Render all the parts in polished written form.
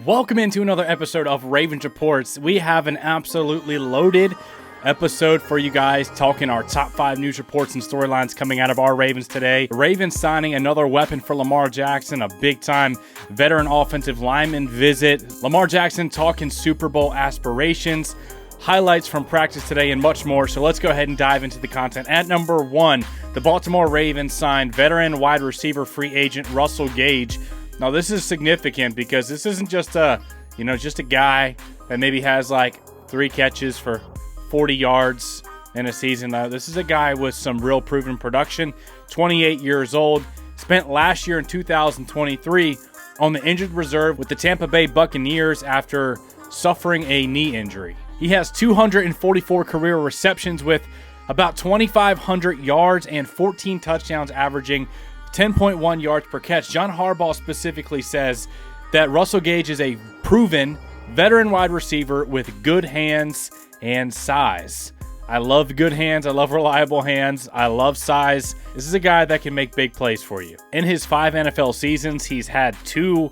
Welcome into another episode of Ravens Reports. We have an absolutely loaded episode for you guys, talking our top 5 news reports and storylines coming out of our Ravens today. The Ravens signing another weapon for Lamar Jackson, a big-time veteran offensive lineman visit. Lamar Jackson talking Super Bowl aspirations, highlights from practice today, and much more. So let's go ahead and dive into the content. At number 1, the Baltimore Ravens signed veteran wide receiver free agent Russell Gage. Now this is significant because this isn't just a guy that maybe has like 3 catches for 40 yards in a season. This is a guy with some real proven production, 28 years old, spent last year in 2023 on the injured reserve with the Tampa Bay Buccaneers after suffering a knee injury. He has 244 career receptions with about 2,500 yards and 14 touchdowns, averaging 10.1 yards per catch. John Harbaugh specifically says that Russell Gage is a proven veteran wide receiver with good hands and size. I love good hands. I love reliable hands. I love size. This is a guy that can make big plays for you. In his 5 NFL seasons, he's had 2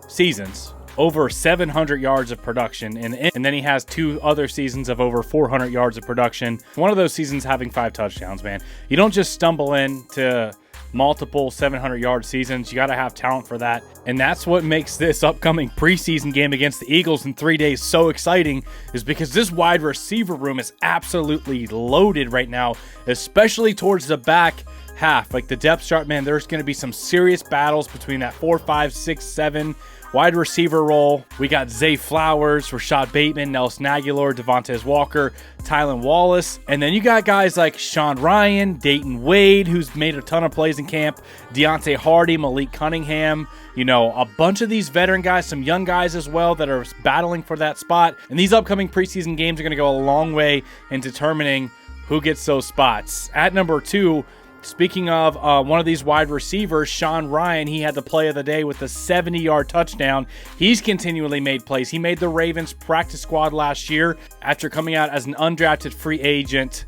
seasons over 700 yards of production, and then he has 2 other seasons of over 400 yards of production. One of those seasons having 5 touchdowns, man. You don't just stumble into multiple 700-yard seasons. You got to have talent for that. And that's what makes this upcoming preseason game against the Eagles in 3 days so exciting, is because this wide receiver room is absolutely loaded right now, especially towards the back half. Like the depth chart, man, there's going to be some serious battles between that 4, 5, 6, 7 wide receiver role. We got Zay Flowers, Rashad Bateman, Nelson Aguilar, Devontae Walker, Tylan Wallace. And then you got guys like Shawn Ryan, Dayton Wade, who's made a ton of plays in camp, Deontay Hardy, Malik Cunningham, a bunch of these veteran guys, some young guys as well that are battling for that spot. And these upcoming preseason games are going to go a long way in determining who gets those spots. At number 2, speaking of one of these wide receivers, Shawn Ryan, he had the play of the day with a 70-yard touchdown. He's continually made plays. He made the Ravens practice squad last year after coming out as an undrafted free agent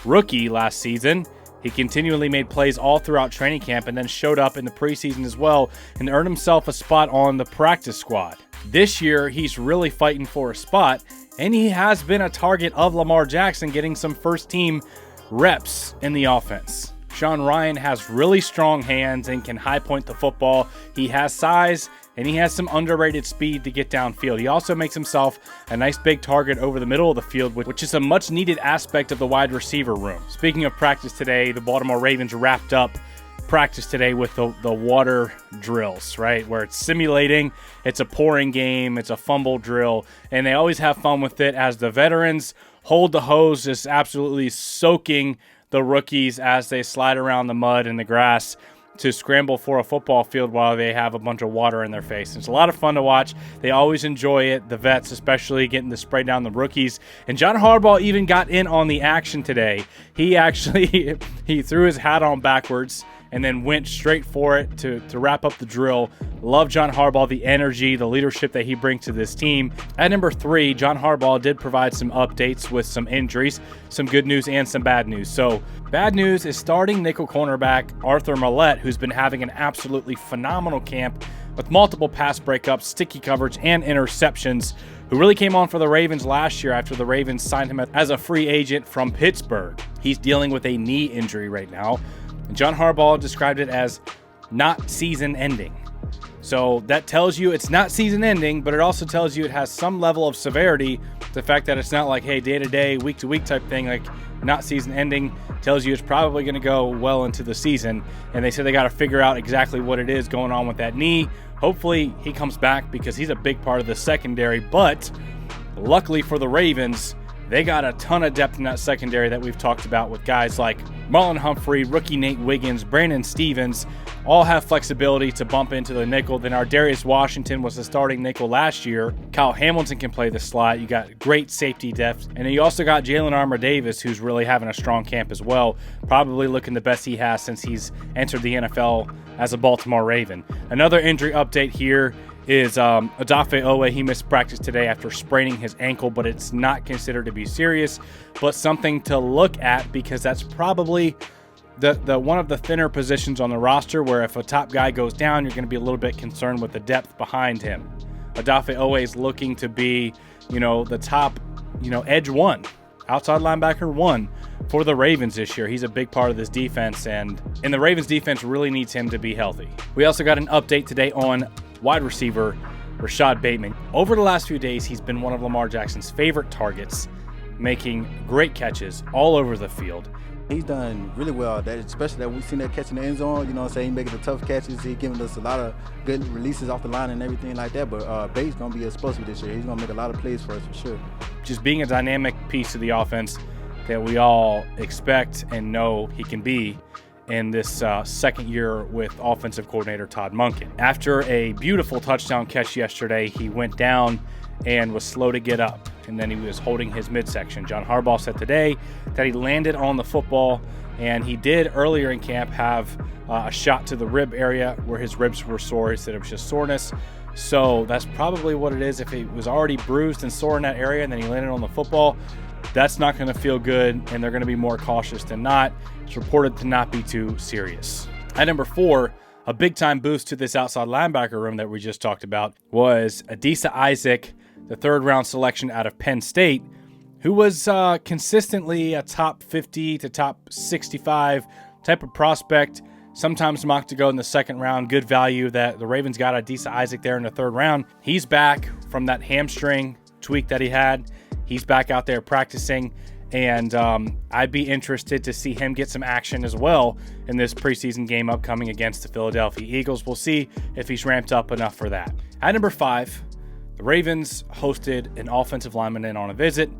rookie last season. He continually made plays all throughout training camp and then showed up in the preseason as well and earned himself a spot on the practice squad. This year, he's really fighting for a spot, and he has been a target of Lamar Jackson, getting some first-team reps in the offense. Shawn Ryan has really strong hands and can high point the football. He has size and he has some underrated speed to get downfield. He also makes himself a nice big target over the middle of the field, which is a much needed aspect of the wide receiver room. Speaking of practice today, the Baltimore Ravens wrapped up practice today with the water drills, right? Where it's simulating, it's a pouring game, it's a fumble drill, and they always have fun with it as the veterans hold the hose, just absolutely soaking the rookies as they slide around the mud and the grass to scramble for a football field while they have a bunch of water in their face. It's a lot of fun to watch. They always enjoy it, the vets especially, getting to spray down the rookies. And John Harbaugh even got in on the action today. He actually he threw his hat on backwards and then went straight for it to wrap up the drill. Love John Harbaugh, the energy, the leadership that he brings to this team. At number 3, John Harbaugh did provide some updates with some injuries, some good news and some bad news. So bad news is starting nickel cornerback Arthur Millette, who's been having an absolutely phenomenal camp with multiple pass breakups, sticky coverage, and interceptions, who really came on for the Ravens last year after the Ravens signed him as a free agent from Pittsburgh. He's dealing with a knee injury right now. And John Harbaugh described it as not season ending. So that tells you it's not season ending, but it also tells you it has some level of severity. The fact that it's not like, hey, day to day, week to week type thing, like not season ending, tells you it's probably going to go well into the season. And they said they got to figure out exactly what it is going on with that knee. Hopefully he comes back because he's a big part of the secondary. But luckily for the Ravens, they got a ton of depth in that secondary that we've talked about with guys like Marlon Humphrey, rookie Nate Wiggins, Brandon Stevens, all have flexibility to bump into the nickel. Then our Darius Washington was the starting nickel last year. Kyle Hamilton can play the slot. You got great safety depth. And then you also got Jalen Armour-Davis, who's really having a strong camp as well. Probably looking the best he has since he's entered the NFL as a Baltimore Raven. Another injury update here is Odafe Owe. He missed practice today after spraining his ankle, but it's not considered to be serious, but something to look at because that's probably the one of the thinner positions on the roster where if a top guy goes down, you're going to be a little bit concerned with the depth behind him. Odafe Oweh's looking to be, the top, edge one, outside linebacker one for the Ravens this year. He's a big part of this defense, and the Ravens defense really needs him to be healthy. We also got an update today on wide receiver Rashad Bateman. Over the last few days, he's been one of Lamar Jackson's favorite targets, making great catches all over the field. He's done really well, especially that we've seen that catch in the end zone. He's making the tough catches. He's giving us a lot of good releases off the line and everything like that. But Bates going to be explosive this year. He's going to make a lot of plays for us for sure. Just being a dynamic piece of the offense that we all expect and know he can be in this second year with offensive coordinator Todd Monken. After a beautiful touchdown catch yesterday, he went down and was slow to get up, and then he was holding his midsection. John Harbaugh said today that he landed on the football, and he did earlier in camp have a shot to the rib area where his ribs were sore. He said it was just soreness. So that's probably what it is. If it was already bruised and sore in that area and then he landed on the football, that's not going to feel good, and they're going to be more cautious than not. It's reported to not be too serious. At number 4, a big-time boost to this outside linebacker room that we just talked about was Adisa Isaac, the third-round selection out of Penn State, who was consistently a top 50 to top 65 type of prospect, sometimes mocked to go in the second round. Good value that the Ravens got Adisa Isaac there in the third round. He's back from that hamstring tweak that he had. He's back out there practicing, and I'd be interested to see him get some action as well in this preseason game upcoming against the Philadelphia Eagles. We'll see if he's ramped up enough for that. At number 5, the Ravens hosted an offensive lineman in on a visit,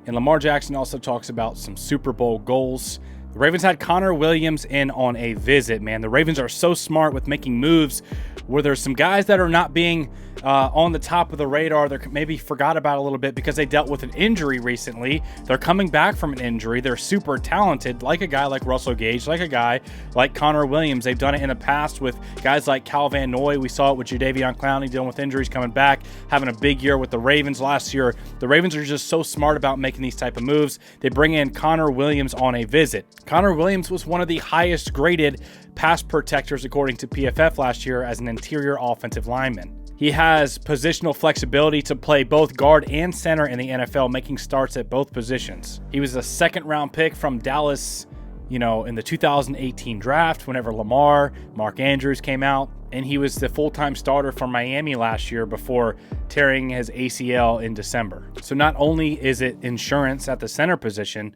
and Lamar Jackson also talks about some Super Bowl goals. The Ravens had Connor Williams in on a visit, man. The Ravens are so smart with making moves where there's some guys that are not being on the top of the radar. They're maybe forgot about a little bit because they dealt with an injury recently. They're coming back from an injury. They're super talented, like a guy like Russell Gage, like a guy like Connor Williams. They've done it in the past with guys like Cal Van Noy. We saw it with Jadeveon Clowney dealing with injuries, coming back, having a big year with the Ravens last year. The Ravens are just so smart about making these type of moves. They bring in Connor Williams on a visit. Connor Williams was one of the highest graded pass protectors according to PFF last year as an interior offensive lineman. He has positional flexibility to play both guard and center in the NFL, making starts at both positions. He was a second-round pick from Dallas, in the 2018 draft whenever Mark Andrews came out, and he was the full-time starter for Miami last year before tearing his ACL in December. So not only is it insurance at the center position,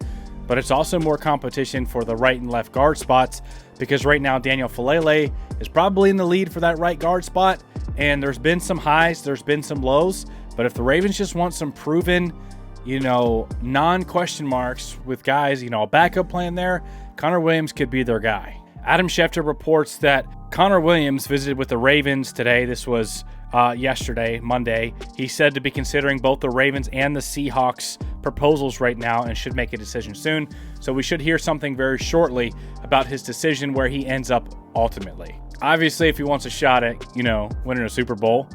but it's also more competition for the right and left guard spots, because right now Daniel Falele is probably in the lead for that right guard spot, and there's been some highs, there's been some lows, but if the Ravens just want some proven, non-question marks with guys, a backup plan there, Connor Williams could be their guy. Adam Schefter reports that Connor Williams visited with the Ravens today. This was yesterday, Monday. He said to be considering both the Ravens and the Seahawks proposals right now and should make a decision soon. So we should hear something very shortly about his decision where he ends up ultimately. Obviously, if he wants a shot at, winning a Super Bowl,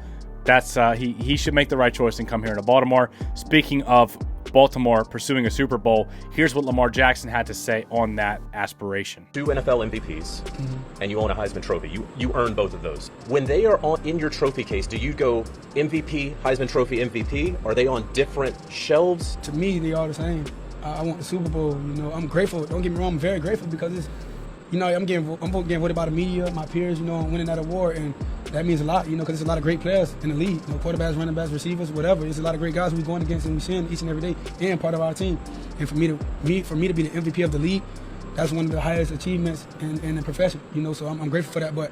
that's he should make the right choice and come here to Baltimore. Speaking of Baltimore pursuing a Super Bowl, here's what Lamar Jackson had to say on that aspiration. 2 NFL MVPs, and you own a Heisman Trophy. You earn both of those. When they are in your trophy case, do you go MVP, Heisman Trophy, MVP? Are they on different shelves? To me, they are the same. I want the Super Bowl. I'm grateful. Don't get me wrong, I'm very grateful because it's, I'm getting voted by the media, my peers, on winning that award, and that means a lot, because there's a lot of great players in the league, quarterbacks, running backs, receivers, whatever. There's a lot of great guys we're going against and we're seeing each and every day, and part of our team. And for me to be the MVP of the league, that's one of the highest achievements in the profession, So I'm grateful for that. But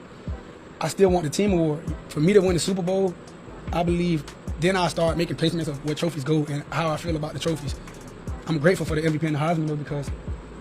I still want the team award. For me to win the Super Bowl, I believe then I'll start making placements of where trophies go and how I feel about the trophies. I'm grateful for the MVP and the Heisman because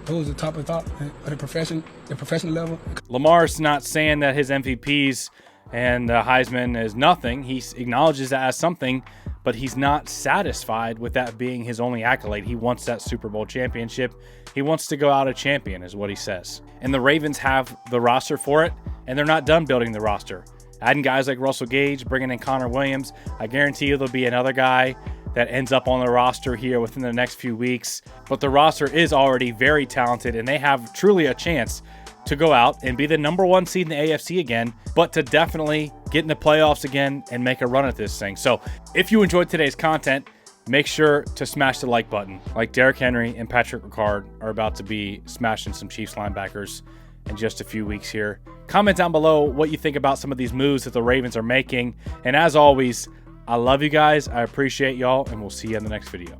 those are top of the top of the professional level. Lamar's not saying that his MVPs and Heisman is nothing. He acknowledges that as something, but he's not satisfied with that being his only accolade. He wants that Super Bowl championship. He wants to go out a champion, is what he says. And the Ravens have the roster for it, and they're not done building the roster. Adding guys like Russell Gage, bringing in Connor Williams, I guarantee you there'll be another guy that ends up on the roster here within the next few weeks. But the roster is already very talented, and they have truly a chance to go out and be the number 1 seed in the AFC again, but to definitely get in the playoffs again, and make a run at this thing. So if you enjoyed today's content, make sure to smash the like button. Like Derrick Henry and Patrick Ricard are about to be smashing some Chiefs linebackers in just a few weeks here. Comment down below what you think about some of these moves that the Ravens are making. And as always, I love you guys. I appreciate y'all, and we'll see you in the next video.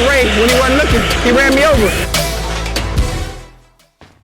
Ray, when he wasn't looking, he ran me over.